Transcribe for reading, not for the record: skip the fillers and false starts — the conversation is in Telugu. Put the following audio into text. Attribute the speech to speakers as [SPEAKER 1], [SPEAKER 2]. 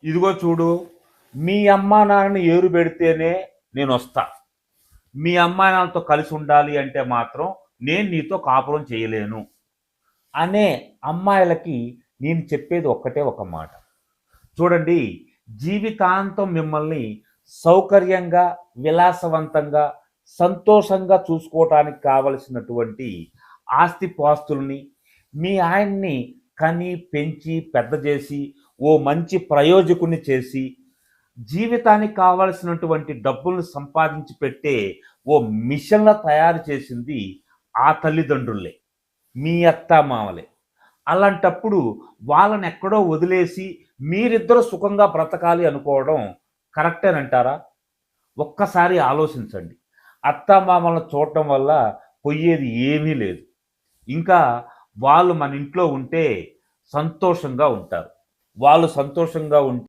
[SPEAKER 1] ఇదిగో చూడు, మీ అమ్మా నాన్నని ఏరు పెడితేనే నేను వస్తా. మీ అమ్మా నాన్నతో కలిసి ఉండాలి అంటే మాత్రం నేను నీతో కాపురం చేయలేను అనే అమ్మాయిలకి నేను చెప్పేది ఒక్కటే ఒక మాట. చూడండి, జీవితాంతం మిమ్మల్ని సౌకర్యంగా, విలాసవంతంగా, సంతోషంగా చూసుకోవటానికి కావలసినటువంటి ఆస్తిపాస్తుల్ని మీ ఆయన్ని కని, పెంచి, పెద్ద చేసి, ఓ మంచి ప్రయోజకుని చేసి, జీవితానికి కావలసినటువంటి డబ్బులను సంపాదించి పెట్టే ఓ మిషన్‌లా తయారు చేసింది ఆ తల్లిదండ్రులే, మీ అత్తామామలే. అలాంటప్పుడు వాళ్ళనెక్కడో వదిలేసి మీరిద్దరూ సుఖంగా బ్రతకాలి అనుకోవడం కరెక్టేనంటారా? ఒక్కసారి ఆలోచించండి. అత్తామామలను చూడటం వల్ల పొయ్యేది ఏమీ లేదు. ఇంకా వాళ్ళు మన ఇంట్లో ఉంటే సంతోషంగా ఉంటారు. వాళ్ళు సంతోషంగా